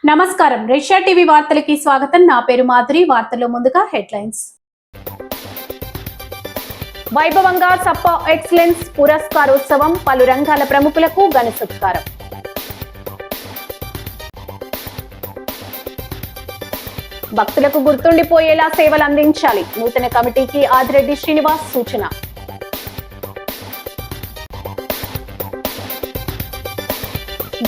నమస్కారం. Russia TV వార్తలకి స్వాగతం. నా పేరు మాధురి. వార్తల్లో ముందుగా హెడ్లైన్స్. వైభవంగా సప్పా ఎక్సలెన్స్ పురస్కారోత్సవం, పలు రంగాల ప్రముఖులకు ఘన సత్కారం. భక్తులకు గుర్తుండిపోయేలా సేవలు అందించాలి, నూతన కమిటీకి ఆదిరెడ్డి శ్రీనివాస్ సూచన.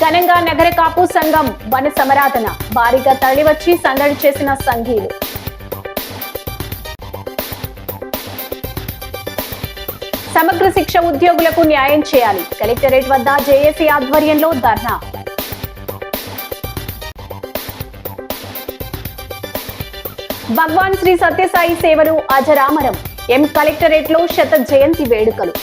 ఘనంగా నగర కాపు సంఘం వన సమరాధన, భారీగా తరలివచ్చి సందడి చేసిన సంఘీయులు. సమగ్ర శిక్ష ఉద్యోగులకు న్యాయం చేయాలి, కలెక్టరేట్ వద్ద జేఏసీ ఆధ్వర్యంలో ధర్నా. భగవాన్ శ్రీ సత్యసాయి సేవలు అజరామరం, ఎం కలెక్టరేట్ లో శత జయంతి వేడుకలు.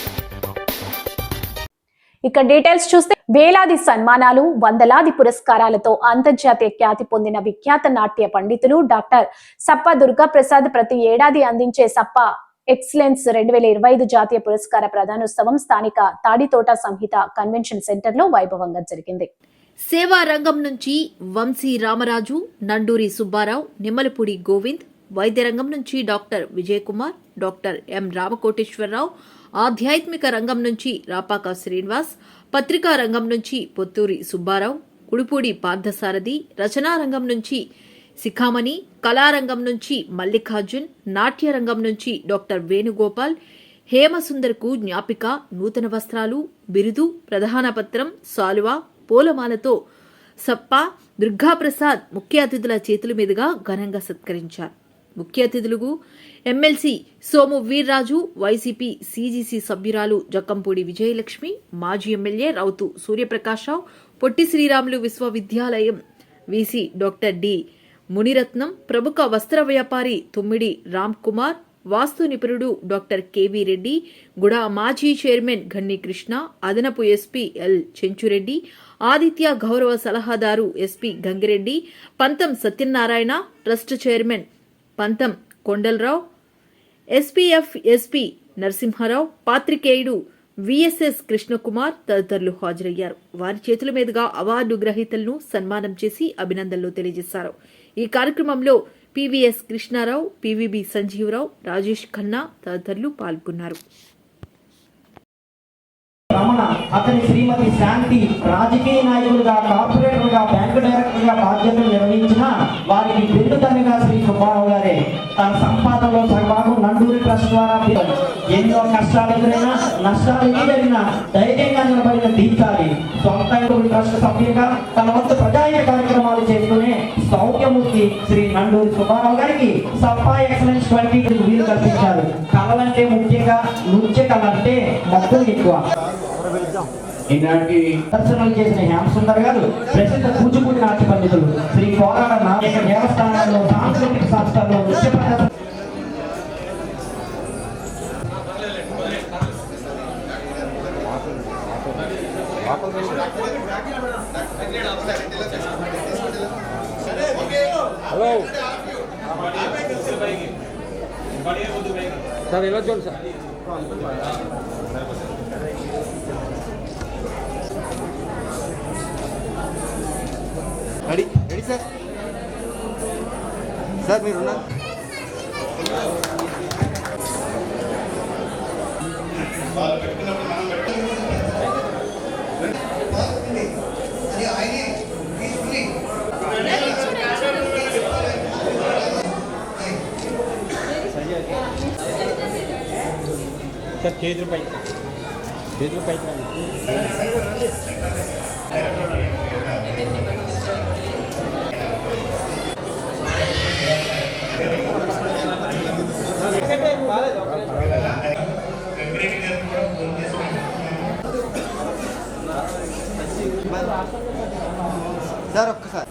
ఇక డీటెయిల్స్ చూస్తే, వేలాది సన్మానాలు, వందలాది పురస్కారాలతో అంతర్జాతీయ ఖ్యాతి పొందిన విఖ్యాత నాట్య పండితులు డాక్టర్ సప్పా దుర్గా ప్రసాద్ ప్రతి ఏడాది అందించే సప్పా ఎక్సలెన్స్ 2025 జాతీయ పురస్కార ప్రదానోత్సవం స్థానిక తాడితోట సంహిత కన్వెన్షన్ సెంటర్ లో వైభవంగా జరిగింది. సేవా రంగం నుంచి వంశీ రామరాజు, నండూరి సుబ్బారావు, నిమ్మలపూడి గోవింద్, వైద్య రంగం నుంచి doctor Vijay Kumar, doctor M Ramakoteswararao, ఆధ్యాత్మిక రంగం నుంచి రాపాక శ్రీనివాస్, పత్రికా రంగం నుంచి పొత్తూరి సుబ్బారావు, ఉడుపూడి పార్థసారథి, రచనా రంగం నుంచి శిఖామణి, కళారంగం నుంచి మల్లికార్జున్, నాట్యరంగం నుంచి డాక్టర్ వేణుగోపాల్, హేమసుందర్కు జ్ఞాపిక, నూతన వస్త్రాలు, బిరుదు, ప్రధాన పత్రం, సాలువా, పూలమాలతో సప్పా దుర్గాప్రసాద్ ముఖ్య అతిథుల చేతుల మీదుగా ఘనంగా సత్కరించారు. ముఖ్య అతిథులకు MLC Somu Veerraju, YCP CGC సభ్యురాలు జక్కంపూడి విజయలక్ష్మి, మాజీ ఎమ్మెల్యే రౌతు సూర్యప్రకాశరావు, పొట్టి శ్రీరాములు విశ్వవిద్యాలయం వీసీ డాక్టర్ డి మునిరత్నం, ప్రముఖ వస్త్ర వ్యాపారి తుమ్మిడి రామ్ కుమార్, వాస్తు నిపుణుడు డాక్టర్ కెవి రెడ్డి, గుడా మాజీ చైర్మన్ గన్ని కృష్ణ, అదనపు ఎస్పీ ఎల్ చెంచురెడ్డి, ఆదిత్య గౌరవ సలహాదారు ఎస్పీ గంగిరెడ్డి, పంతం Satyanarayana, trust chairman Pantham Kondalarao, SPF SP Narasimharao, పాత్రికేయుడు విఎస్ఎస్ కృష్ణకుమార్ తదితరులు హాజరయ్యారు. వారి చేతుల మీదుగా అవార్డు గ్రహీతలను సన్మానం చేసి అభినందనలు తెలియజేశారు. ఈ కార్యక్రమంలో పివిఎస్ కృష్ణారావు, పివిబి సంజీవరావు, రాజేష్ ఖన్నా తదితరులు పాల్గొన్నారు. రమణ, అతని శ్రీమతి శాంతి రాజకీయ నాయకులుగా, కార్పొరేటర్గా, బ్యాంకు డైరెక్టర్గా బాధ్యతలు నిర్వహించిన వారికి పెరుగుతనిగా శ్రీ సుబ్బారావు గారే తన సంపాదనలో సగభాగం నండూరి ట్రస్ట్ ద్వారా ఎన్నో కష్టాలు ఎదురైనా, నష్టాలు ఎదురైనా ధైర్యంగా నిలబడిన తీర్చాలి. సొంత ట్రస్ట్ సభ్యులుగా తన వంతు ప్రజాహిత కార్యక్రమాలు చేస్తూనే సౌఖ్యమూర్తి శ్రీ నండూరి సుబ్బారావు గారికి సప్పా ఎక్సలెన్స్ 20 వీలు కల్పించారు. కళలంటే ముఖ్యంగా నృత్య కళ అంటే మొత్తం ఎక్కువ. ఈనాటి దర్శనాలు చేసిన హేమసుందర్ గారు ప్రసిద్ధ కూచిపూడి నాట్య పండితులు, శ్రీ పోరాడ నాయక దేవస్థానంలో సాంస్కృతిక సంస్థల్లో నృత్య ప్రదర్శన. హలో సార్, ఎలా చూడండి sir. Ready ready sir. Sir మీరు ఉన్నారు. సార్ చేతులు పై సార్ ఒక్కసారి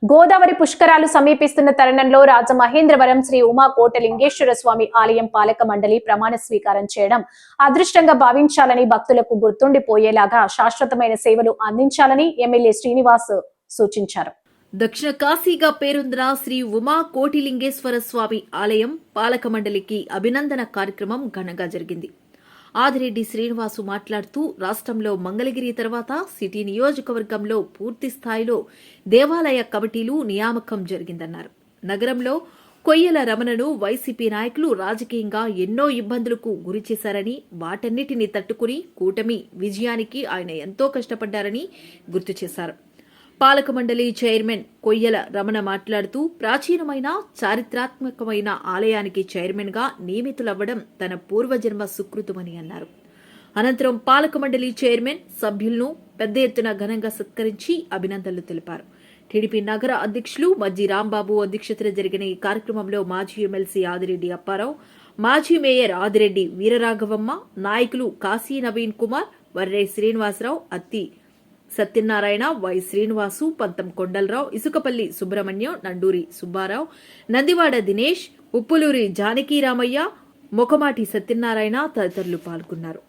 గోదావరి పుష్కరాలు సమీపిస్తున్న తరుణంలో రాజమహేంద్రవరం శ్రీ ఉమా కోటలింగేశ్వర స్వామి ఆలయం పాలక మండలి ప్రమాణ స్వీకారం చేయడం అదృష్టంగా భావించాలని, భక్తులకు గుర్తుండిపోయేలాగా శాశ్వతమైన సేవలు అందించాలని ఎమ్మెల్యే శ్రీనివాస్ సూచించారు. దక్షిణ కాశీగా పేరొందిన శ్రీ ఉమా కోటిలింగేశ్వర స్వామి ఆలయం పాలక మండలికి అభినందన కార్యక్రమం ఘనంగా జరిగింది. ఆదిరెడ్డి శ్రీనివాసు మాట్లాడుతూ రాష్ట్రంలో మంగళగిరి తర్వాత సిటీ నియోజకవర్గంలో పూర్తి స్థాయిలో దేవాలయ కమిటీలు నియామకం జరిగిందన్నారు. నగరంలో కొయ్యల రమణను వైసీపీ నాయకులు రాజకీయంగా ఎన్నో ఇబ్బందులకు గురిచేశారని, వాటన్నిటిని తట్టుకుని కూటమి విజయానికి ఆయన ఎంతో కష్టపడ్డారని గుర్తు చేశారు. పాలక మండలి చైర్మన్ కొయ్యల రమణ మాట్లాడుతూ ప్రాచీనమైన చారిత్రాత్మకమైన ఆలయానికి చైర్మన్ గా నియమితులవ్వడం తన పూర్వజన్మ సుకృతమని అన్నారు. అనంతరం పాలక మండలి చైర్మన్ సభ్యులను పెద్ద ఎత్తున ఘనంగా సత్కరించి అభినందనలు తెలిపారు. టీడీపీ నగర అధ్యక్షులు మజ్జి రాంబాబు అధ్యక్షతన జరిగిన ఈ కార్యక్రమంలో మాజీ ఎమ్మెల్సీ ఆదిరెడ్డి అప్పారావు, మాజీ మేయర్ ఆదిరెడ్డి వీరరాఘవమ్మ, నాయకులు కాశీ నవీన్ కుమార్, వర్రే శ్రీనివాసరావు, అత్తి సత్యనారాయణ, వై శ్రీనివాసు, పంతం కొండలరావు, ఇసుకపల్లి సుబ్రహ్మణ్యం, నండూరి సుబ్బారావు, నందివాడ దినేష్, ఉప్పులూరి జానకీరామయ్య, మొకమాటి సత్యనారాయణ తదితరులు పాల్గొన్నారు.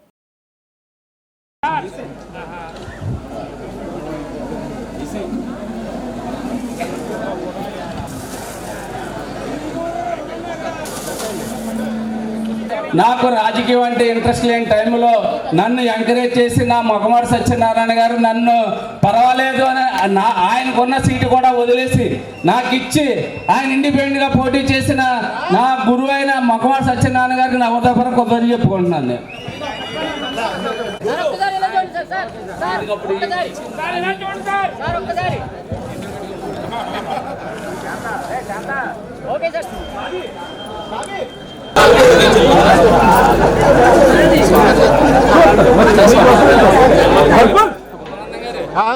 నాకు రాజకీయం అంటే ఇంట్రెస్ట్ లేని టైంలో నన్ను ఎంకరేజ్ చేసి నా మొగమారు సత్యనారాయణ గారు నన్ను పర్వాలేదు అని ఆయనకున్న సీటు కూడా వదిలేసి నాకు ఇచ్చి ఆయన ఇండిపెండెంట్గా పోటీ చేసిన నా గురువు అయిన మొగమారు సత్యనారాయణ గారికి నా ఉదయపరం కొద్దిగా చెప్పుకుంటున్నాను నేను.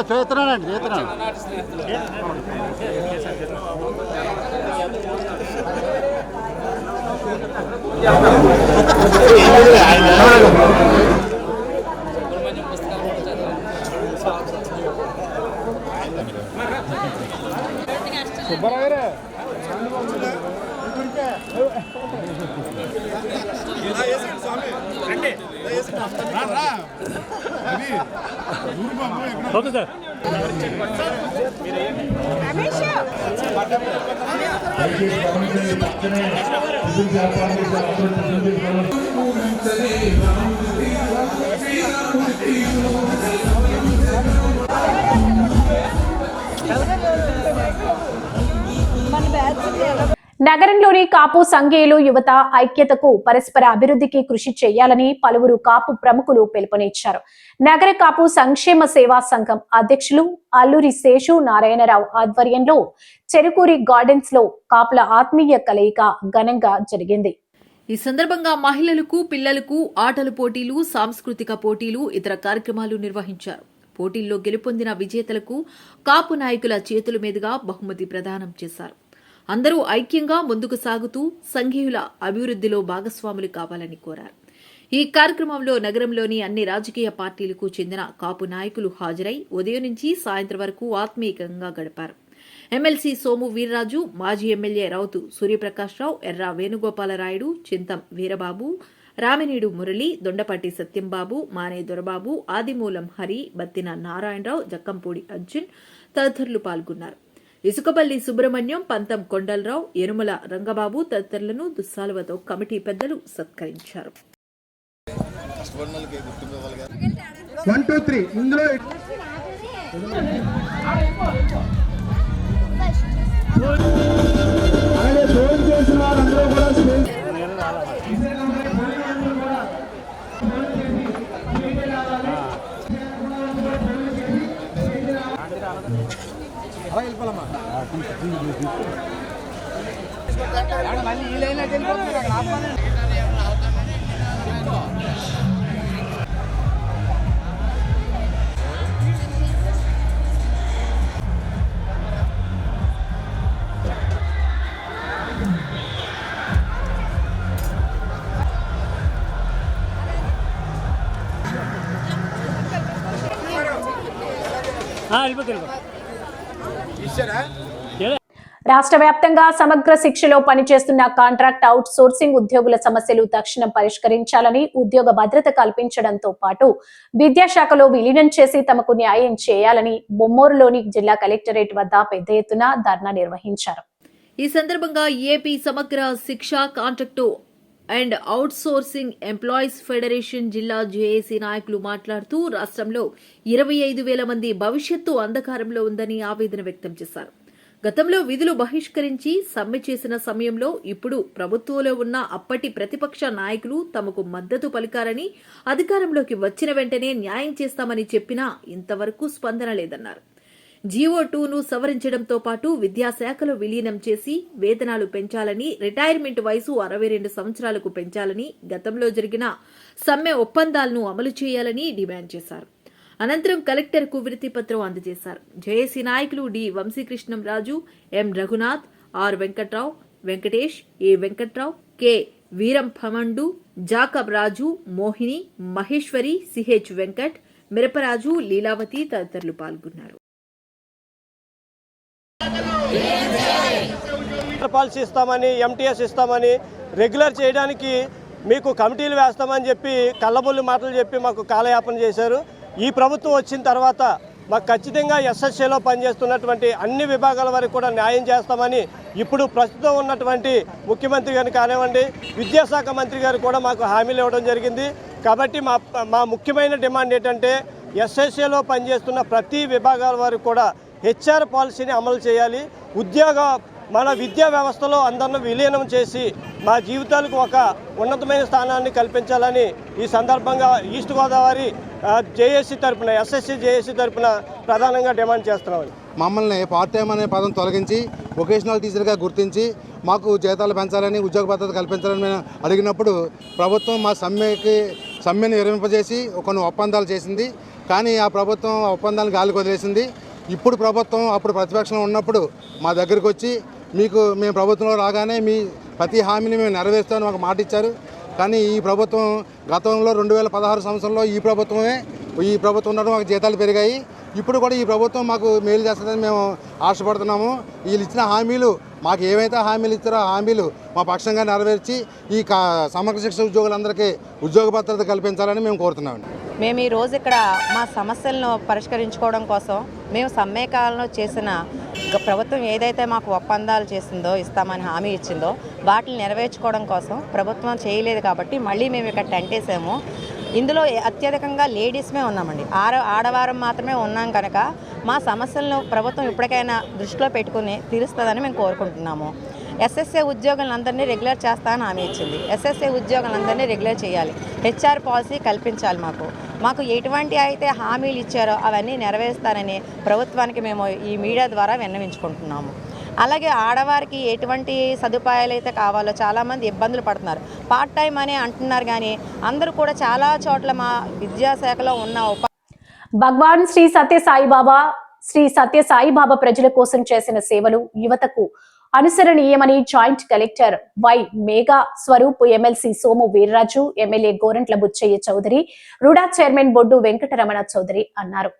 చేస్తున్నానండి చేస్తున్నాను. Okay sir. నగరంలోని కాపు సంఘీయులు యువత ఐక్యతకు, పరస్పర అభివృద్ధికి కృషి చేయాలని పలువురు కాపు ప్రముఖులు పిలుపునిచ్చారు. నగర కాపు సంక్షేమ సేవా సంఘం అధ్యక్షులు అల్లూరి శేషు నారాయణరావు ఆధ్వర్యంలో చెరుకూరి గార్డెన్స్ లో కాపుల ఆత్మీయ కలయిక ఘనంగా జరిగింది. ఈ సందర్భంగా మహిళలకు, పిల్లలకు ఆటల పోటీలు, సాంస్కృతిక పోటీలు, ఇతర కార్యక్రమాలు నిర్వహించారు. పోటీల్లో గెలుపొందిన విజేతలకు కాపు నాయకుల చేతుల మీదుగా బహుమతి ప్రదానం చేశారు. అందరూ ఐక్యంగా ముందుకు సాగుతూ సంఘీయుల అభివృద్ధిలో భాగస్వాములు కావాలని కోరారు. ఈ కార్యక్రమంలో నగరంలోని అన్ని రాజకీయ పార్టీలకు చెందిన కాపు నాయకులు హాజరై ఉదయం నుంచి సాయంత్రం వరకు ఆత్మీయంగా గడిపారు. ఎమ్మెల్సీ సోము వీర్రాజు, మాజీ ఎమ్మెల్యే రౌతు సూర్యప్రకాశ్రావు, ఎర్రా వేణుగోపాలరాయుడు, చింతం వీరబాబు, రామినీడు మురళి, దొండపాటి సత్యంబాబు, మానే దొరబాబు, ఆదిమూలం హరి, బత్తిన నారాయణరావు, జక్కంపూడి అర్జున్ తదితరులు పాల్గొన్నారు. ఇసుకపల్లి సుబ్రహ్మణ్యం, పంతం కొండలరావు, యనుమల రంగబాబు తదితరులను దుస్సాలువతో కమిటీ పెద్దలు సత్కరించారు. 1 2 3 ఇందులో చేసిన వారందరూ కూడా రాష్ట్ర వ్యాప్తంగా సమగ్ర శిక్షలో పనిచేస్తున్న కాంట్రాక్ట్ అవుట్ సోర్సింగ్ ఉద్యోగుల సమస్యలు తక్షణం పరిష్కరించాలని, ఉద్యోగ భద్రత కల్పించడంతో పాటు విద్యాశాఖలో విలీనం చేసి తమకు న్యాయం చేయాలని బొమ్మూరులోని జిల్లా కలెక్టరేట్ వద్ద పెద్ద ఎత్తున ధర్నా నిర్వహించారు. ఈ సందర్భంగా ఏపీ సమగ్ర శిక్ష contract and outsourcing employees federation జిల్లా జేఏసీ నాయకులు మాట్లాడుతూ రాష్ట్రంలో 25,000 మంది భవిష్యత్తు అంధకారంలో ఉందని ఆవేదన వ్యక్తం చేశారు. గతంలో విధులు బహిష్కరించి సమ్మె చేసిన సమయంలో ఇప్పుడు ప్రభుత్వంలో ఉన్న అప్పటి ప్రతిపక్ష నాయకులు తమకు మద్దతు పలికారని, అధికారంలోకి వచ్చిన వెంటనే న్యాయం చేస్తామని చెప్పినా ఇంతవరకు స్పందన లేదన్నారు. జీవో 2ను సవరించడంతో పాటు విద్యాశాఖలో విలీనం చేసి వేతనాలు పెంచాలని, రిటైర్మెంట్ వయసు 62 సంవత్సరాలకు పెంచాలని, గతంలో జరిగిన సమ్మె ఒప్పందాలను అమలు చేయాలని డిమాండ్ చేశారు. అనంతరం కలెక్టర్కు వినతి పత్రం అందజేశారు. జేఏసీ నాయకులు D Vamsikrishnamraju, M Raghunath, R Venkatrao, Venkatesh, A Venkatrao, K Veerambhamandu, Jacob Raju, Mohini, Maheswari, CH Venkat, Mirapraju, Leelavathi తదితరులు పాల్గొన్నారు. పాలసీ ఇస్తామని, ఎంటీఎస్ ఇస్తామని, రెగ్యులర్ చేయడానికి మీకు కమిటీలు వేస్తామని చెప్పి కళ్ళబొల్లి మాటలు చెప్పి మాకు కాలయాపన చేశారు. ఈ ప్రభుత్వం వచ్చిన తర్వాత మాకు ఖచ్చితంగా ఎస్ఎస్ఏలో పనిచేస్తున్నటువంటి అన్ని విభాగాల వరకు కూడా న్యాయం చేస్తామని ఇప్పుడు ప్రస్తుతం ఉన్నటువంటి ముఖ్యమంత్రి గారిని కానివ్వండి, విద్యాశాఖ మంత్రి గారు కూడా మాకు హామీలు ఇవ్వడం జరిగింది. కాబట్టి మా ముఖ్యమైన డిమాండ్ ఏంటంటే ఎస్ఎస్ఏలో పనిచేస్తున్న ప్రతి విభాగాల వరకు కూడా హెచ్ఆర్ పాలసీని అమలు చేయాలి. మన విద్యా వ్యవస్థలో అందరిని విలీనం చేసి మా జీవితాలకు ఒక ఉన్నతమైన స్థానాన్ని కల్పించాలని ఈ సందర్భంగా ఈస్ట్ గోదావరి జేఏసీ తరఫున, ఎస్ఎస్సీ జేఏసీ తరఫున ప్రధానంగా డిమాండ్ చేస్తున్నాం. మమ్మల్ని పార్ట్ టైం అనే పదం తొలగించి వొకేషనల్ టీచర్గా గుర్తించి మాకు జీతాలు పెంచాలని, ఉద్యోగ భద్రత కల్పించాలని మేము అడిగినప్పుడు ప్రభుత్వం మా సమ్మెను విరమింపజేసి కొన్ని ఒప్పందాలు చేసింది. కానీ ఆ ప్రభుత్వం ఒప్పందాలను గాలికి వదిలేసింది. ఇప్పుడు ప్రభుత్వం అప్పుడు ప్రతిపక్షంలో ఉన్నప్పుడు మా దగ్గరికి వచ్చి మేము ప్రభుత్వంలో రాగానే మీ ప్రతి హామీని మేము నెరవేరుస్తామని మాకు మాట ఇచ్చారు. కానీ ఈ ప్రభుత్వం గతంలో 2016 సంవత్సరంలో ఈ ప్రభుత్వం ఉండడం మాకు జీతాలు పెరిగాయి. ఇప్పుడు కూడా ఈ ప్రభుత్వం మాకు మేలు చేస్తుందని మేము ఆశపడుతున్నాము. వీళ్ళు ఇచ్చిన హామీలు, మాకు ఏవైతే హామీలు ఇచ్చారో ఆ హామీలు మా పక్షంగా నెరవేర్చి ఈ సమగ్ర శిక్ష ఉద్యోగులందరికీ ఉద్యోగ భద్రత కల్పించాలని మేము కోరుతున్నామండి. మేము ఈ రోజు ఇక్కడ మా సమస్యలను పరిష్కరించుకోవడం కోసం మేము సమ్మె కాలంలో చేసిన ప్రభుత్వం ఏదైతే మాకు ఒప్పందాలు చేసిందో, ఇస్తామని హామీ ఇచ్చిందో వాటిని నెరవేర్చుకోవడం కోసం ప్రభుత్వం చేయలేదు కాబట్టి మళ్ళీ మేము ఇక్కడ టెంట్ వేసాము. ఇందులో అత్యధికంగా లేడీస్మే ఉన్నామండి. ఆడవారం మాత్రమే ఉన్నాం కనుక మా సమస్యలను ప్రభుత్వం ఇప్పటికైనా దృష్టిలో పెట్టుకుని తీరుస్తుందని మేము కోరుకుంటున్నాము. ఎస్ఎస్ఏ ఉద్యోగులందరినీ రెగ్యులర్ చేస్తామని హామీ ఇచ్చింది. ఎస్ఎస్ఏ ఉద్యోగులందరినీ రెగ్యులర్ చేయాలి. హెచ్ఆర్ పాలసీ కల్పించాలి. మాకు ఎటువంటి అయితే హామీలు ఇచ్చారో అవన్నీ నెరవేరుస్తారని ప్రభుత్వానికి మేము ఈ మీడియా ద్వారా విన్నవించుకుంటున్నాము. అలాగే ఆడవారికి ఎటువంటి సదుపాయాలు అయితే కావాలో చాలామంది ఇబ్బందులు పడుతున్నారు. పార్ట్ టైం అని అంటున్నారు, కానీ అందరూ కూడా చాలా చోట్ల మా విద్యాశాఖలో ఉన్న భగవాన్ శ్రీ సత్య సాయిబాబా ప్రజల కోసం చేసిన సేవలు యువతకు అనుసరణీయమని joint collector Y Megha Swaroop, MLC Somu Veerraju, MLA Gorantla Butchaiah Chowdary, RUDA chairman Boddu Venkataramana Chowdary అన్నారు.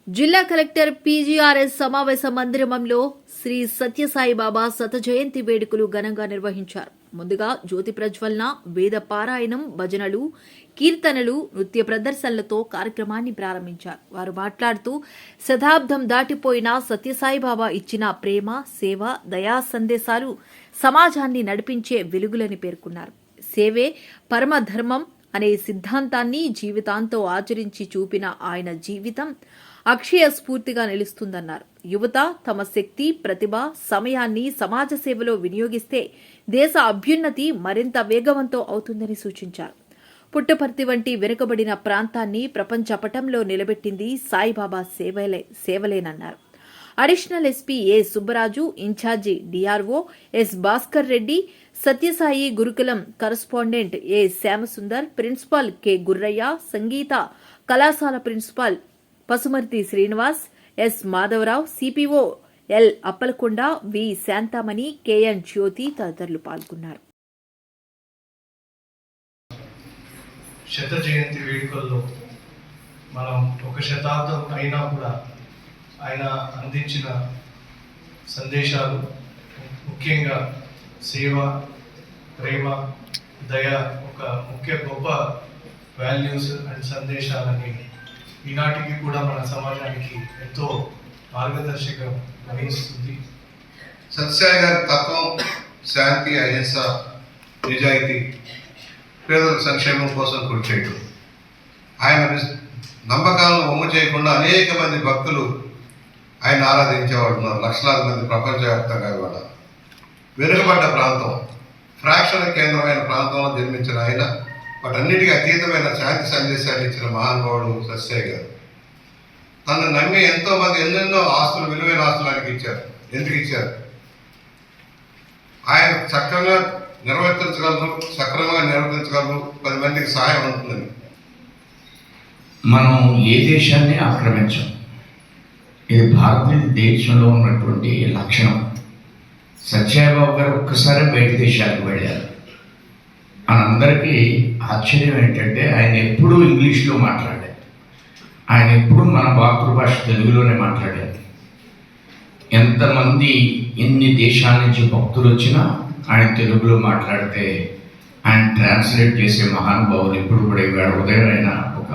జిల్లా కలెక్టర్ పీజీఆర్ఎస్ సమావేశ మందిరంలో శ్రీ సత్యసాయిబాబా శత జయంతి వేడుకలు ఘనంగా నిర్వహించారు. ముందుగా జ్యోతి ప్రజ్వలన, వేద పారాయణం, భజనలు, కీర్తనలు, నృత్య ప్రదర్శనలతో కార్యక్రమాన్ని ప్రారంభించారు. వారు మాట్లాడుతూ శతాబ్దం దాటిపోయిన సత్యసాయిబాబా ఇచ్చిన ప్రేమ, సేవ, దయా సందేశాలు సమాజాన్ని నడిపించే వెలుగులని పేర్కొన్నారు. సేవే పరమధర్మం అనే సిద్ధాంతాన్ని జీవితాంతో ఆచరించి చూపిన ఆయన జీవితం అక్షయ స్ఫూర్తిగా నిలుస్తుందన్నారు. యువత తమ శక్తి, ప్రతిభ, సమయాన్ని సమాజ సేవలో వినియోగిస్తే దేశ అభ్యున్నతి మరింత వేగవంతం అవుతుందని సూచించారు. పుట్టపర్తి వంటి వెనుకబడిన ప్రాంతాన్ని ప్రపంచ పటంలో నిలబెట్టింది సాయిబాబా సేవలేనన్నారు. Additional SP A Subbaraju, incharge DRO S Bhaskar Reddy, Sathyasai Gurukulam correspondent A Shyamsundar, principal K Gurraiah, సంగీత కళాశాల principal Pasumarthi Srinivas, S Madhavarao, CPO L Appalakonda, V Shanthamani, KN Jyothi తదితరులు పాల్గొన్నారు. శత జయంతి వేడుకల్లో మనం ఒక శతాబ్దం అయినా కూడా ఆయన అందించిన సందేశాలు, ముఖ్యంగా సేవ, ప్రేమ, దయ ఒక గొప్ప వాల్యూస్ అండ్ సందేశాలని ఈనాటికి కూడా మన సమాజానికి ఎంతో మార్గదర్శకం వహిస్తుంది. సత్యసాయి గారి తత్వం శాంతి, అహింస, నిజాయితీ పేదల సంక్షేమం కోసం కృషి చేయడం. ఆయన నమ్మకాలను వమ్ము చేయకుండా అనేక మంది భక్తులు ఆయన ఆరాధించేవాడు ఉన్నారు. లక్షలాది మంది ప్రపంచవ్యాప్తంగా ఇవాళ. వెనుకబడ్డ ప్రాంతం, ఫ్రాక్షన్ కేంద్రమైన ప్రాంతంలో జన్మించిన ఆయన వాటన్నిటికీ అతీతమైన శాంతి సందేశాలు ఇచ్చిన మహానుభావుడు సత్యసాయి గారు. తను నమ్మి ఎంతోమంది ఎన్నెన్నో ఆస్తులు, విలువైన ఆస్తులు ఆయనకి ఇచ్చారు. ఎందుకు ఇచ్చారు? ఆయన చక్కగా నిర్వర్తించగలరు, సక్రమంగా నిర్వర్తించగలరు, 10 మందికి సహాయం ఉంటుందని. మనం ఏ దేశాన్ని ఆక్రమించాం. ఇది భారతదేశంలో ఉన్నటువంటి లక్షణం. సత్యసాయిబాబు గారు ఒక్కసారి బయట దేశాలకు వెళ్ళారు. మనందరికీ ఆశ్చర్యం ఏంటంటే ఆయన ఎప్పుడూ ఇంగ్లీష్లో మాట్లాడారు. ఆయన ఎప్పుడూ మన మాతృభాష తెలుగులోనే మాట్లాడారు. ఎంతమంది ఎన్ని దేశాల నుంచి భక్తులు వచ్చినా ఆయన తెలుగులో మాట్లాడితే ఆయన ట్రాన్స్లేట్ చేసే మహానుభావులు ఇప్పుడు కూడా ఇవాళ ఉదయం ఆయన ఒక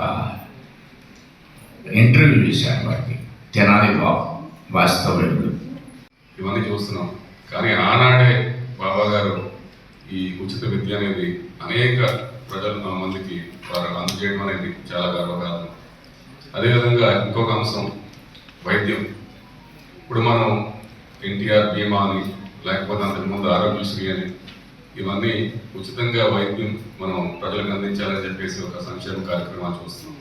ఇంటర్వ్యూ చేశారు వారికి. తెనాలి వాస్తవ్యుడు. ఇవన్నీ చూస్తున్నాం. కానీ ఆనాడే బాబా గారు ఈ ఉచిత విద్య అనేది అనేక ప్రజలు మందికి వారు అందజేయడం అనేది చాలా గర్వకారణం. అదేవిధంగా ఇంకొక అంశం వైద్యం. ఇప్పుడు మనం ఎన్టీఆర్ బీమా అని, లేకపోతే అంతకుముందు ఆరోగ్యశ్రీ అని, ఇవన్నీ ఉచితంగా వైద్యం మనం ప్రజలకు అందించాలని చెప్పేసి ఒక సంక్షేమ కార్యక్రమాలు చూస్తున్నాం.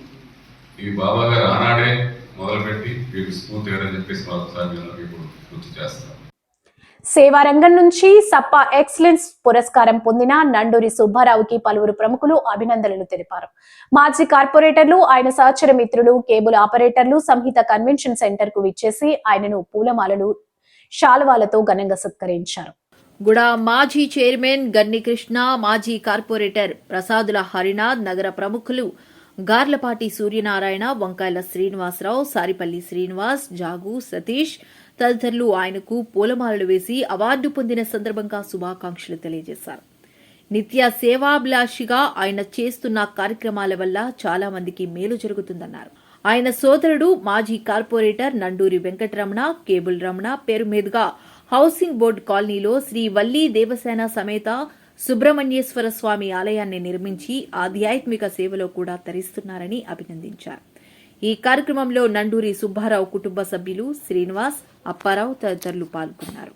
ఇవి బాబా గారు ఆనాడే మొదలుపెట్టి వీరికి స్ఫూర్తి అని చెప్పేసి మరొకసారి ఇప్పుడు గుర్తు చేస్తారు. సేవా రంగం నుంచి సప్పా ఎక్సలెన్స్ పురస్కారం పొందిన నండూరి సుబ్బారావుకి పలువురు ప్రముఖులు అభినందనలు తెలిపారు. మాజీ కార్పొరేటర్లు, ఆయన సహచర మిత్రులు, కేబుల్ ఆపరేటర్లు సంహిత కన్వెన్షన్ సెంటర్ కు విచ్చేసి ఆయనను పూలమాలలు, శాలువాలతో ఘనంగా సత్కరించారు. గుడా మాజీ చైర్మన్ గన్ని కృష్ణ, మాజీ కార్పొరేటర్ ప్రసాదుల హరినాథ్, నగర ప్రముఖులు గార్లపాటి సూర్యనారాయణ, వంకాయల శ్రీనివాసరావు, సారిపల్లి శ్రీనివాస్, జాగు సతీష్ తదితరులు ఆయనకు పూలమాలలు వేసి అవార్డు పొందిన సందర్భంగా శుభాకాంక్షలు తెలియజేశారు. నిత్య సేవాభిలాషిగా ఆయన చేస్తున్న కార్యక్రమాల వల్ల చాలా మందికి మేలు జరుగుతుందన్నారు. ఆయన సోదరుడు మాజీ కార్పొరేటర్ నండూరి వెంకటరమణ, కేబుల్ రమణ పేరు మీదుగా హౌసింగ్ బోర్డు కాలనీలో శ్రీ వల్లీ దేవసేన సమేత సుబ్రహ్మణ్యేశ్వర స్వామి ఆలయాన్ని నిర్మించి ఆధ్యాత్మిక సేవలో కూడా తరిస్తున్నారని అభినందించారు. ఈ కార్యక్రమంలో నండూరి సుబ్బారావు కుటుంబ సభ్యులు శ్రీనివాస్, అప్పారావు తదితరులు పాల్గొన్నారు.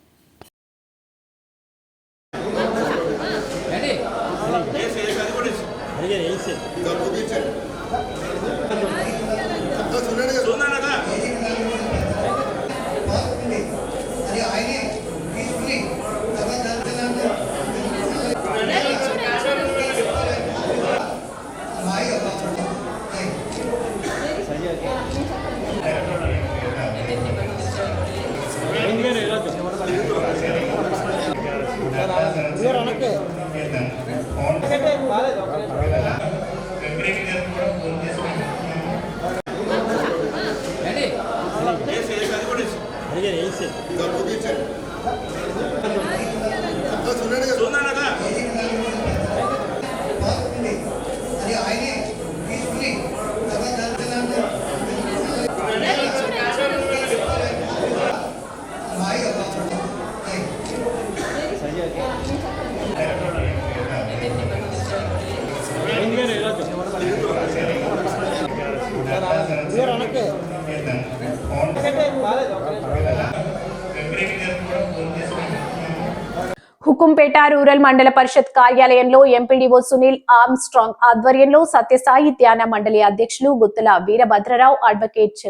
హుకుంపేట రూరల్ మండల పరిషత్ కార్యాలయంలో ఎంపీడీఓ సునీల్ ఆర్మ్స్ట్రాంగ్ ఆధ్వర్యంలో సత్యసాయి ధ్యాన మండలి అధ్యక్షులు గుత్తుల వీరభద్రరావు, అడ్వకేట్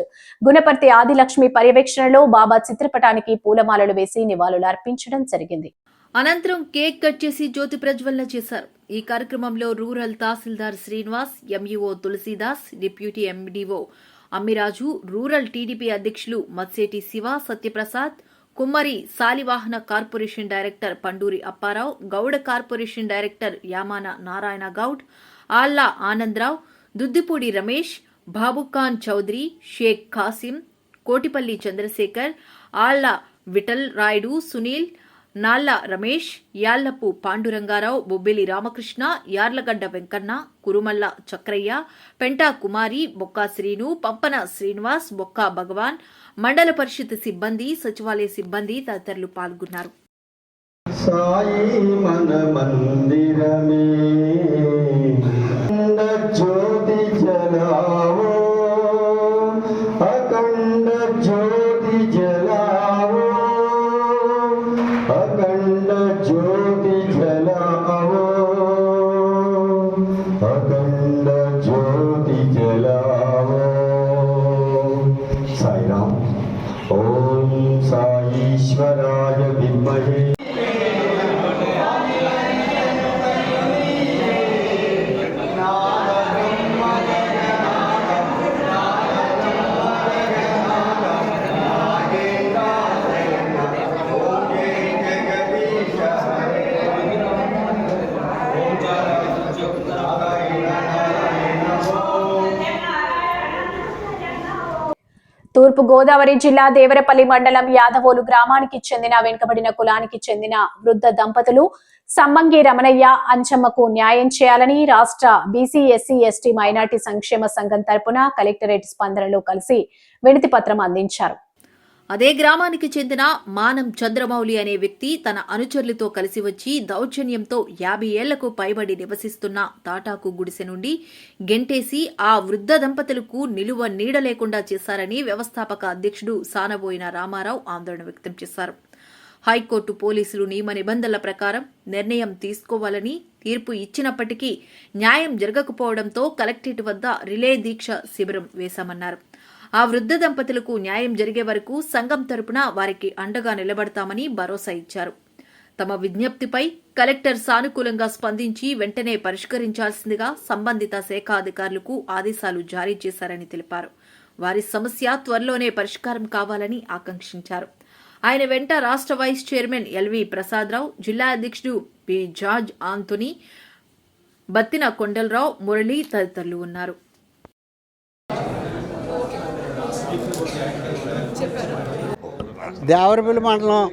గుణపర్తి ఆదిలక్ష్మి పర్యవేక్షణలో బాబా చిత్రపటానికి పూలమాలలు వేసి నివాళులు అర్పించడం జరిగింది. అనంతరం కేక్ కట్ చేసి జ్యోతి ప్రజ్వలన చేశారు. ఈ కార్యక్రమంలో rural tahsildar Srinivas, MEO Tulasidas, deputy MDO Ammiraju, rural TDP అధ్యక్షులు Matseti Siva, Satyaprasad, Kummari Salivahana corporation director Panduri Apparao, Gouda corporation director Yamana Narayana Goud, Alla Anandarao, Duddipudi Ramesh, Babukhan Chowdary, Sheikh Khasim, Kotipalli Chandrasekhar, Alla Vittal Rayudu, Sunil, Nalla Ramesh, Yallapu Pandurangarao, Bobbili Ramakrishna, Yarlagadda Venkanna, Kurumalla Chakraiah, Penta Kumari, Bokka Srinu, Pampana Srinivas, Bokka Bhagavan, mandal parishad సిబ్బంది, సచివాలయ సిబ్బంది తదితరులు పాల్గొన్నారు. సాయి మన మందిరమే సాయీశ్వరాయ విద్మహే తూర్పు గోదావరి జిల్లా దేవరపల్లి మండలం యాదవోలు గ్రామానికి చెందిన వెనుకబడిన కులానికి చెందిన వృద్ధ దంపతులు సమ్మంగి రమణయ్య అంచమ్మకు న్యాయం చేయాలని రాష్ట్ర బీసీ ఎస్సీ ఎస్టీ మైనార్టీ సంక్షేమ సంఘం తరపున కలెక్టరేట్ స్పందనలో కలిసి వినతి పత్రం అందించారు. అదే గ్రామానికి చెందిన మానం చంద్రమౌళి అనే వ్యక్తి తన అనుచరులతో కలిసి వచ్చి దౌర్జన్యంతో 50 ఏళ్లకు పైబడి నివసిస్తున్న తాటాకు గుడిసె నుండి గెంటేసి ఆ వృద్ధ దంపతులకు నిలువ నీడ లేకుండా చేశారని వ్యవస్థాపక అధ్యక్షుడు సానబోయిన రామారావు ఆందోళన వ్యక్తం చేశారు. హైకోర్టు పోలీసులు నియమ నిబంధనల ప్రకారం నిర్ణయం తీసుకోవాలని తీర్పు ఇచ్చినప్పటికీ న్యాయం జరగకపోవడంతో కలెక్టరేట్ వద్ద రిలే దీక్ష శిబిరం వేశామన్నారు. ఆ వృద్ధ దంపతులకు న్యాయం జరిగే వరకు సంఘం తరపున వారికి అండగా నిలబడతామని భరోసా ఇచ్చారు. తమ విజ్ఞప్తిపై కలెక్టర్ సానుకూలంగా స్పందించి వెంటనే పరిష్కరించాల్సిందిగా సంబంధిత శాఖ అధికారులకు ఆదేశాలు జారీ చేశారని తెలిపారు. వారి సమస్య త్వరలోనే పరిష్కారం కావాలని ఆకాంక్షించారు. ఆయన వెంట రాష్ట్ర వైస్ చైర్మన్ ఎల్వి ప్రసాదరావు, జిల్లా అధ్యక్షుడు P George Anthony, Battina Kondalarao, Murali తదితరులు ఉన్నారు. దేవరపల్లి మండలం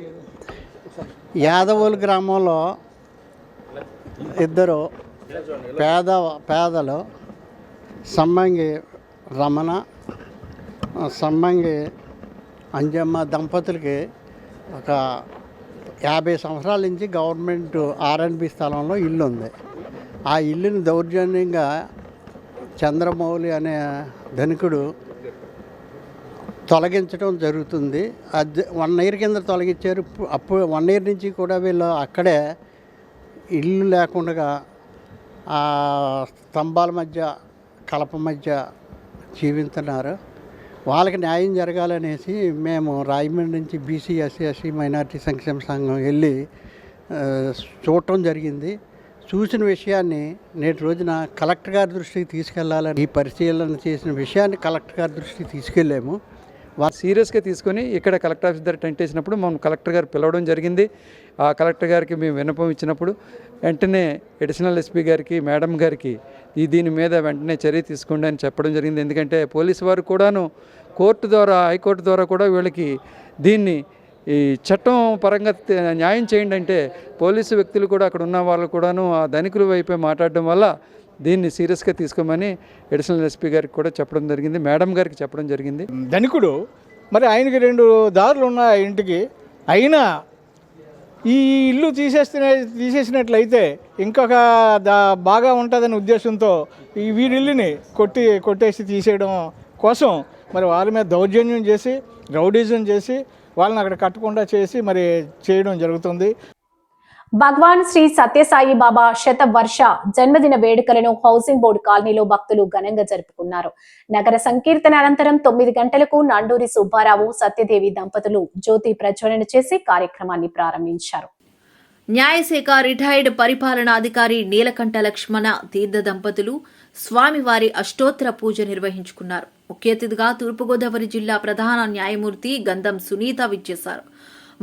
యాదవోలు గ్రామంలో ఇద్దరు పేదలు సమ్మంగి రమణ, సమ్మంగి అంజమ్మ దంపతులకి ఒక 50 సంవత్సరాల నుంచి గవర్నమెంట్ R&B స్థలంలో ఇల్లు ఉంది. ఆ ఇల్లుని దౌర్జన్యంగా చంద్రమౌళి అనే ధనికుడు తొలగించడం జరుగుతుంది. అది 1 ఇయర్ కింద తొలగించారు. అప్పుడు 1 ఇయర్ నుంచి కూడా వీళ్ళు అక్కడే ఇల్లు లేకుండా ఆ స్తంభాల మధ్య కలప మధ్య జీవిస్తున్నారు. వాళ్ళకి న్యాయం జరగాలనేసి మేము రాయమండ్రి నుంచి బీసీ ఎస్సీ ఎస్టీ మైనార్టీ సంక్షేమ సంఘం వెళ్ళి చూడటం జరిగింది. చూసిన విషయాన్ని నేటి రోజున కలెక్టర్ గారి దృష్టికి తీసుకెళ్లాలని ఈ పరిశీలన చేసిన విషయాన్ని కలెక్టర్ గారి దృష్టికి తీసుకెళ్ళాము. సీరియస్గా తీసుకొని ఇక్కడ కలెక్టర్ ఆఫీస్ దగ్గర టెంట్ వేసినప్పుడు మనం కలెక్టర్ గారు పిలవడం జరిగింది. ఆ కలెక్టర్ గారికి మేము విన్నపం ఇచ్చినప్పుడు వెంటనే అడిషనల్ ఎస్పీ గారికి, మేడం గారికి దీని మీద వెంటనే చర్య తీసుకోండి అని చెప్పడం జరిగింది. ఎందుకంటే పోలీసు వారు కూడాను కోర్టు ద్వారా, హైకోర్టు ద్వారా కూడా వీళ్ళకి దీన్ని ఈ చట్టం పరంగా న్యాయం చేయండి అంటే పోలీసు వ్యక్తులు కూడా అక్కడ ఉన్న వాళ్ళు కూడాను ఆ ధనికుల వైపే మాట్లాడడం వల్ల దీన్ని సీరియస్గా తీసుకోమని అడిషనల్ ఎస్పీ గారికి కూడా చెప్పడం జరిగింది, మేడం గారికి చెప్పడం జరిగింది. ధనికుడు మరి ఆయనకి 2 దారులు ఉన్నాయి ఇంటికి, అయినా ఈ ఇల్లు తీసేసినట్లయితే ఇంకొక బాగా ఉంటుందనే ఉద్దేశంతో ఈ వీరిల్లుని కొట్టేసి తీసేయడం కోసం మరి వాళ్ళ మీద దౌర్జన్యం చేసి, రౌడీజం చేసి వాళ్ళని అక్కడ కట్టకుండా చేసి మరి చేయడం జరుగుతుంది. భగవాన్ శ్రీ సత్యసాయి బాబా శతవర్ష జన్మదిన వేడుకలను హౌసింగ్ బోర్డు కాలనీలో భక్తులు ఘనంగా జరుపుకున్నారు. నగర సంకీర్తన అనంతరం 9 గంటలకు నండూరి సుబ్బారావు, సత్యదేవి దంపతులు జ్యోతి ప్రజ్వలన చేసి కార్యక్రమాన్ని ప్రారంభించారు. న్యాయశాఖ రిటైర్డ్ పరిపాలనాధికారి నీలకంఠ లక్ష్మణ తీర్థ దంపతులు స్వామివారి అష్టోత్తర పూజ నిర్వహించుకున్నారు. ముఖ్య అతిథిగా తూర్పుగోదావరి జిల్లా ప్రధాన న్యాయమూర్తి గంధం సునీత విచ్చేశారు.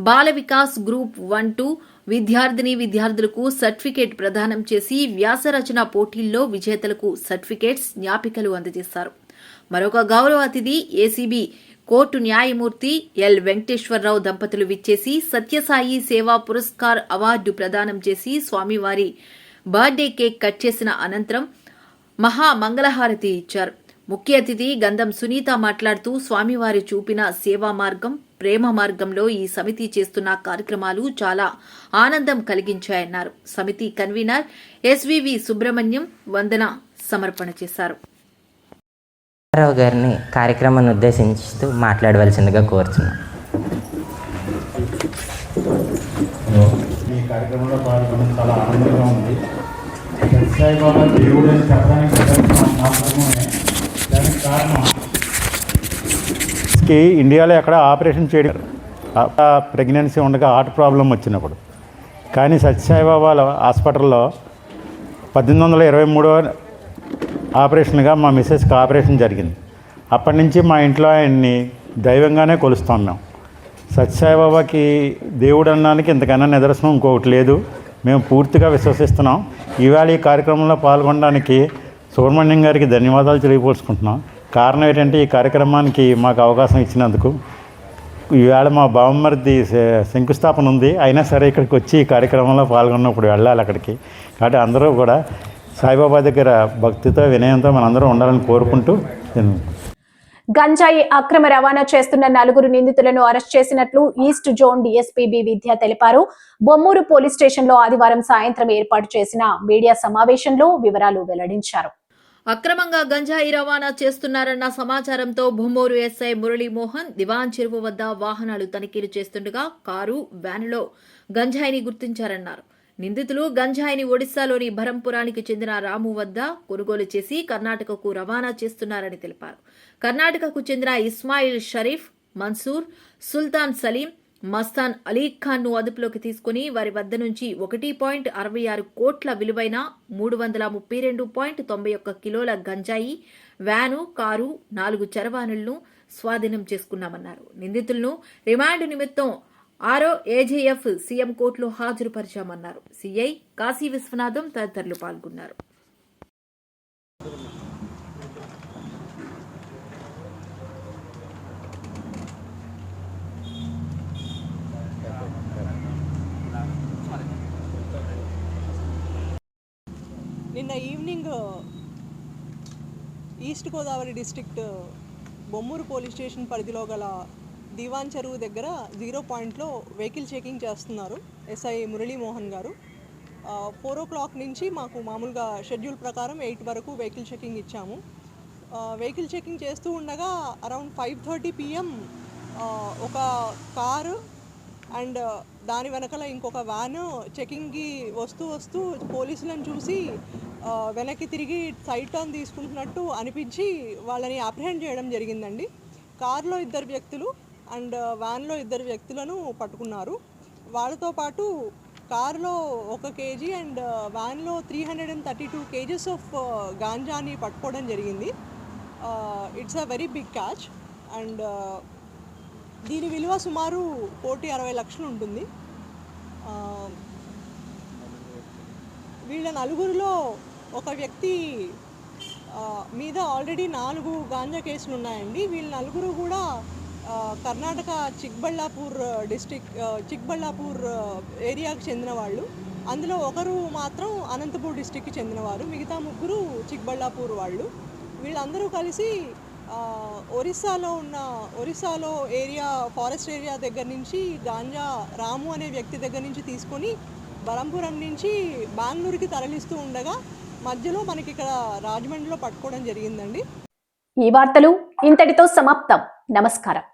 బాల వికాస్ గ్రూప్ 1-2 విద్యార్థులకు సర్టిఫికేట్ ప్రదానం చేసి వ్యాసరచన పోటీల్లో విజేతలకు సర్టిఫికేట్స్, జ్ఞాపికలు అందజేశారు. మరొక గౌరవ అతిథి ఏసీబీ కోర్టు న్యాయమూర్తి ఎల్ వెంకటేశ్వరరావు దంపతులు విచ్చేసి సత్యసాయి సేవా పురస్కార్ అవార్డు ప్రదానం చేసి స్వామివారి బర్త్డే కేక్ కట్ చేసిన అనంతరం మహా మంగళహారతి ఇచ్చారు. ముఖ్య అతిథి గంధం సునీత మాట్లాడుతూ స్వామివారి చూపిన సేవా మార్గం, ప్రేమ మార్గంలో ఈ సమితి చేస్తున్న కార్యక్రమాలు చాలా ఆనందం కలిగించాయన్నారు. సమితి కన్వీనర్ ఎస్వివి సుబ్రహ్మణ్యం వందన సమర్పణ చేశారు. రావు గారిని కార్యక్రమాన్ని ఉద్దేశించుతూ మాట్లాడవలసిందిగా కోరుచున్నాం. ఈ కార్యక్రమంలో పాల్గొనడం చాలా ఆనందంగా ఉంది. సత్యసాయిబాబా దేవుడు అని చెప్పడానికి మాత్రమే దానికి కారణం ఇండియాలో ఎక్కడ ఆపరేషన్ చేయడం ప్రెగ్నెన్సీ ఉండగా హార్ట్ ప్రాబ్లం వచ్చినప్పుడు. కానీ సత్యసాయిబాబా హాస్పిటల్లో 1823 ఆపరేషన్గా మా మిస్సెస్కి ఆపరేషన్ జరిగింది. అప్పటి నుంచి మా ఇంట్లో ఆయన్ని దైవంగానే కొలుస్తాం మేము. సత్యసాయిబాబాకి దేవుడు అనడానికి ఇంతకన్నా నిదర్శనం ఇంకొకటి లేదు. మేము పూర్తిగా విశ్వసిస్తున్నాం. ఈవేళ ఈ కార్యక్రమంలో పాల్గొనడానికి సుబ్రహ్మణ్యం గారికి ధన్యవాదాలు తెలియపరుచుకుంటున్నాం. కారణం ఏంటంటే ఈ కార్యక్రమానికి మాకు అవకాశం ఇచ్చినందుకు. ఈవేళ మా బావమరిది శంకుస్థాపన ఉంది, అయినా సరే ఇక్కడికి వచ్చి ఈ కార్యక్రమంలో పాల్గొన్నప్పుడు వెళ్ళాలి అక్కడికి. కాబట్టి అందరూ కూడా సాయిబాబా దగ్గర భక్తితో వినయంతో మనందరం ఉండాలని కోరుకుంటూ. గంజాయి అక్రమ రవాణా చేస్తున్న 4 నిందితులను అరెస్ట్ చేసినట్లు ఈస్ట్ జోన్ డీఎస్పీ బి విద్య తెలిపారు. బొమ్మూరు పోలీస్ స్టేషన్ లో ఆదివారం సాయంత్రం ఏర్పాటు చేసిన మీడియా సమావేశంలో వివరాలు వెల్లడించారు. అక్రమంగా గంజాయి రవాణా చేస్తున్నారన్న సమాచారంతో బొమ్మూరు ఎస్ఐ మురళీమోహన్ దివాన్ చెరువు వద్ద వాహనాలు తనిఖీలు చేస్తుండగా కారు, వ్యానులో గంజాయిని గుర్తించారన్నారు. నిందితులు గంజాయిని ఒడిశాలోని బరంపురానికి చెందిన రాము వద్ద కొనుగోలు చేసి కర్ణాటకకు రవాణా చేస్తున్నారని తెలిపారు. కర్ణాటకకు చెందిన ఇస్మాయిల్ షరీఫ్, మన్సూర్, సుల్తాన్ సలీం, మస్తాన్ అలీ ఖాన్ ను అదుపులోకి తీసుకుని వారి వద్ద నుంచి 1.66 కోట్ల విలువైన 332.91 కిలోల గంజాయి, వ్యాను, కారు, 4 చరవాణులను స్వాధీనం చేసుకున్నామన్నారు. నిందితులను రిమాండ్ నిమిత్తం 6 ఏజేఎఫ్ సీఎం కోర్టులో హాజరుపరిచామన్నారు. సీఐ కాశీ విశ్వనాథం తదితరులు పాల్గొన్నారు. నిన్న evening east Godavari district Bommuru police station పరిధిలో గల దివాన్ చెరువు దగ్గర 0 పాయింట్లో వెహికల్ చెకింగ్ చేస్తున్నారు ఎస్ఐ మురళీమోహన్ గారు. 4 o'clock నుంచి మాకు మామూలుగా షెడ్యూల్ ప్రకారం 8 వరకు వెహికల్ చెకింగ్ ఇచ్చాము. వెహికల్ చెకింగ్ చేస్తూ ఉండగా అరౌండ్ 5:30 PM ఒక కారు అండ్ దాని వెనకాల ఇంకొక వ్యాను చెకింగ్కి వస్తూ పోలీసులను చూసి వెనక్కి తిరిగి సైడ్ టర్న్ తీసుకుంటున్నట్టు అనిపించి వాళ్ళని అప్రిహెండ్ చేయడం జరిగిందండి. కారులో 2 వ్యక్తులు అండ్ వ్యాన్లో 2 వ్యక్తులను పట్టుకున్నారు. వాళ్ళతో పాటు కారులో 1 kg అండ్ వ్యాన్లో 332 kgs ఆఫ్ గాంజాని పట్టుకోవడం జరిగింది. It's a very big catch and దీని విలువ సుమారు 1,60 లక్షలు ఉంటుంది. వీళ్ళ 4గురిలో ఒక వ్యక్తి మీద ఆల్రెడీ 4 గాంజా కేసులు ఉన్నాయండి. వీళ్ళ 4 కూడా కర్ణాటక చిక్బళ్ళాపూర్ ఏరియాకి చెందిన వాళ్ళు. అందులో ఒకరు మాత్రం అనంతపూర్ డిస్టిక్కి చెందినవారు, మిగతా 3 చిక్బళ్ళాపూర్ వాళ్ళు. వీళ్ళందరూ కలిసి ఒరిస్సాలో ఏరియా ఫారెస్ట్ ఏరియా దగ్గర నుంచి గాంజా రాము అనే వ్యక్తి దగ్గర నుంచి తీసుకొని బరంపురం నుంచి బెంగళూరుకి తరలిస్తూ ఉండగా మధ్యలో మనకి ఇక్కడ రాజమండ్రిలో పట్టుకోవడం జరిగిందండి. ఈ వార్తలు ఇంతటితో సమాప్తం. నమస్కారం.